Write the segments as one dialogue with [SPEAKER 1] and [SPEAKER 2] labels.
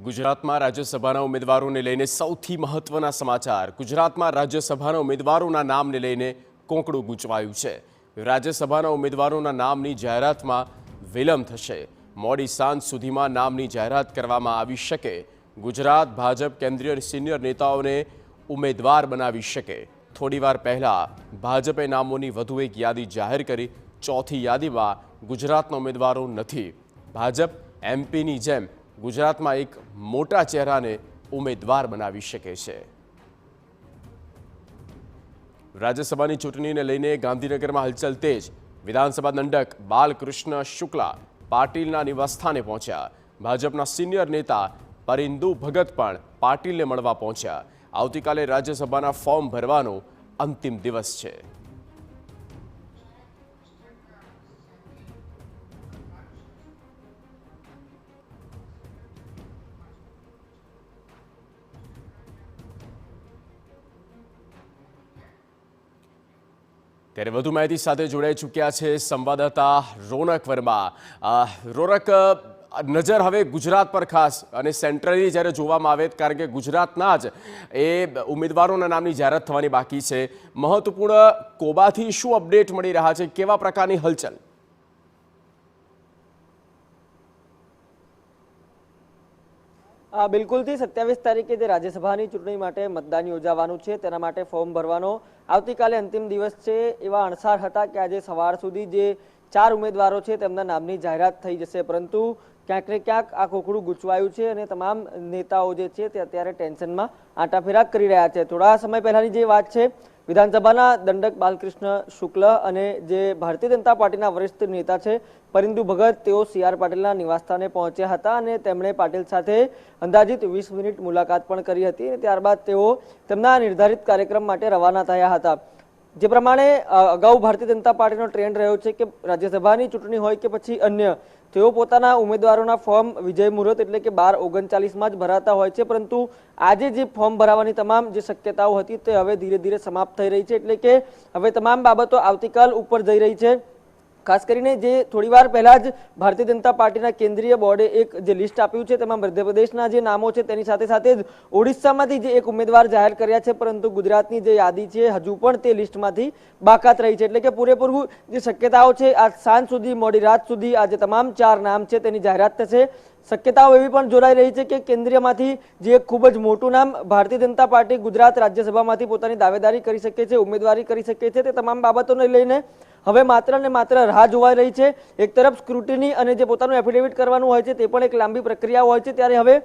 [SPEAKER 1] ગુજરાતમાં રાજ્યસભાના ઉમેદવારોને લઈને સૌથી મહત્વના સમાચાર। ગુજરાતમાં રાજ્યસભાના ઉમેદવારોના નામને લઈને કોંકડું ગૂંચવાયું છે। રાજ્યસભાના ઉમેદવારોના નામની જાહેરાતમાં વિલંબ થશે। મોડી સાંજ સુધીમાં નામની જાહેરાત કરવામાં આવી શકે। ગુજરાત ભાજપ કેન્દ્રીય સિનિયર નેતાઓને ઉમેદવાર બનાવી શકે। થોડીવાર પહેલા ભાજપે નામોની વધુ એક યાદી જાહેર કરી। ચોથી યાદીમાં ગુજરાતના ઉમેદવારો નથી। ભાજપ એમપીની જેમ ગુજરાતમાં એક મોટા ચહેરાને ઉમેદવાર બનાવી શકે છે। રાજ્યસભાની ચૂંટણીને લઈને ગાંધીનગરમાં હલચલ તેજ। વિધાનસભા દંડક બાલકૃષ્ણ શુક્લા પાટીલના નિવાસસ્થાને પહોંચ્યા। ભાજપના સિનિયર નેતા પરિંદુ ભગત પણ પાટીલને મળવા પહોંચ્યા। આવતીકાલે રાજ્યસભાના ફોર્મ ભરવાનો અંતિમ દિવસ છે। ત્યારે વધુ માહિતી સાથે જોડાઈ ચૂક્યા છે સંવાદદાતા રોનક વર્મા। રોનક, નજર હવે ગુજરાત પર ખાસ અને સેન્ટ્રલી જ્યારે જોવામાં આવે, કારણ કે ગુજરાતના જ એ ઉમેદવારોના નામની જાહેરાત થવાની બાકી છે। મહત્વપૂર્ણ કોબાથી શું અપડેટ મળી રહ્યા છે? કેવા પ્રકારની હલચલ?
[SPEAKER 2] બિલકુલથી 27 તારીખે જે રાજ્યસભાની ચૂંટણી માટે મતદાન યોજાવાનું છે તેના માટે ફોર્મ ભરવાનો આવતીકાલે અંતિમ દિવસ છે। એવા અણસાર હતા કે આજે સવાર સુધી જે 4 ઉમેદવારો છે તેમના નામની જાહેરાત થઈ જશે, પરંતુ ક્યાંક ને ક્યાંક આ કોકડું ગૂંચવાયું છે અને તમામ નેતાઓ જે છે તે અત્યારે ટેન્શનમાં આંટાફેરા કરી રહ્યા છે। થોડા સમય પહેલાની જે વાત છે, વિધાનસભાના દંડક બાલકૃષ્ણ શુક્લ અને જે ભારતીય જનતા પાર્ટીના વરિષ્ઠ નેતા છે પરિંદુ ભગત, તેઓ CR પાટીલના નિવાસસ્થાને પહોંચ્યા હતા અને તેમણે પાટીલ સાથે અંદાજિત 20 મિનિટ મુલાકાત પણ કરી હતી અને ત્યારબાદ તેઓ તેમના નિર્ધારિત કાર્યક્રમ માટે રવાના થયા હતા। જે પ્રમાણે અગાઉ ભારતીય જનતા પાર્ટીનો ટ્રેન્ડ રહ્યો છે કે રાજ્યસભાની ચૂંટણી હોય કે પછી અન્ય, તેઓ પોતાના ઉમેદવારોના ફોર્મ વિજય મુહૂર્ત એટલે કે 12:39માં જ ભરાતા હોય છે, પરંતુ આજે જે ફોર્મ ભરાવાની તમામ જે શક્યતાઓ હતી તે હવે ધીરે ધીરે સમાપ્ત થઈ રહી છે। એટલે કે હવે તમામ બાબતો આવતીકાલ ઉપર જઈ રહી છે। ખાસ કરીને જે થોડીવાર પહેલા જ ભારતીય જનતા પાર્ટીના કેન્દ્રીય બોર્ડે એક જે લિસ્ટ આપ્યું છે તેમાં મધ્યપ્રદેશના જે નામો છે તેની સાથે સાથે જ ઓડિશામાંથી જે એક ઉમેદવાર જાહેર કર્યા છે, પરંતુ ગુજરાતની જે યાદી છે હજુ પણ તે લિસ્ટમાંથી બાકાત રહી છે। એટલે કે પૂરેપૂરું જે શક્યતાઓ છે આજ સાંજ સુધી, મોડી રાત સુધી આ જે તમામ 4 નામ છે તેની જાહેરાત થશે। શક્યતાઓ એવી પણ જોડાઈ રહી છે કે કેન્દ્રીયમાંથી જે ખૂબ જ મોટું નામ ભારતીય જનતા પાર્ટી ગુજરાત રાજ્યસભામાંથી પોતાની દાવેદારી કરી શકે છે, ઉમેદવારી કરી શકે છે, તે તમામ બાબતોને લઈને હવે માત્ર ને માત્ર રાહ જોવાઈ રહી છે। એક તરફ સ્ક્રુટિની અને જે પોતાનું એફિડેવિટ કરવાનું હોય છે તે પણ એક લાંબી પ્રક્રિયા હોય છે, ત્યારે હવે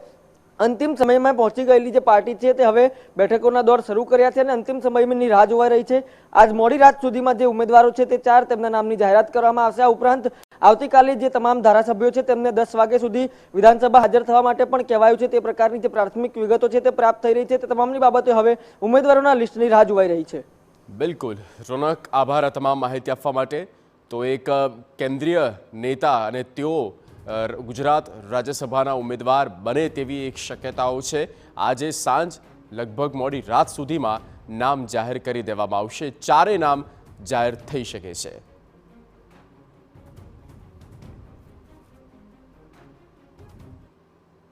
[SPEAKER 2] અંતિમ સમયમાં પહોંચી ગયેલી જે પાર્ટી છે તે હવે બેઠકોના દોર શરૂ કર્યા છે અને અંતિમ સમયની રાહ જોવાઈ રહી છે। આજ મોડી રાત સુધીમાં જે ઉમેદવારો છે તે 4 તેમના નામની જાહેરાત કરવામાં આવશે। આ ઉપરાંત આવતીકાલે જે તમામ ધારાસભ્યો છે તેમને 10 વાગ્યા સુધી વિધાનસભા હાજર થવા માટે પણ કહેવાયું છે। તે પ્રકારની જે પ્રાથમિક વિગતો છે તે પ્રાપ્ત થઈ રહી છે, તે તમામની બાબતે હવે ઉમેદવારોના લિસ્ટની રાહ જોવાઈ રહી છે।
[SPEAKER 1] બિલકુલ રોનક, આભાર આ તમામ માહિતી આપવા માટે। તો એક કેન્દ્રીય નેતા અને તેઓ ગુજરાત રાજ્યસભાના ઉમેદવાર બને તેવી એક શક્યતાઓ છે। આજે સાંજ લગભગ મોડી રાત સુધીમાં નામ જાહેર કરી દેવામાં આવશે। 4 નામ જાહેર થઈ શકે છે।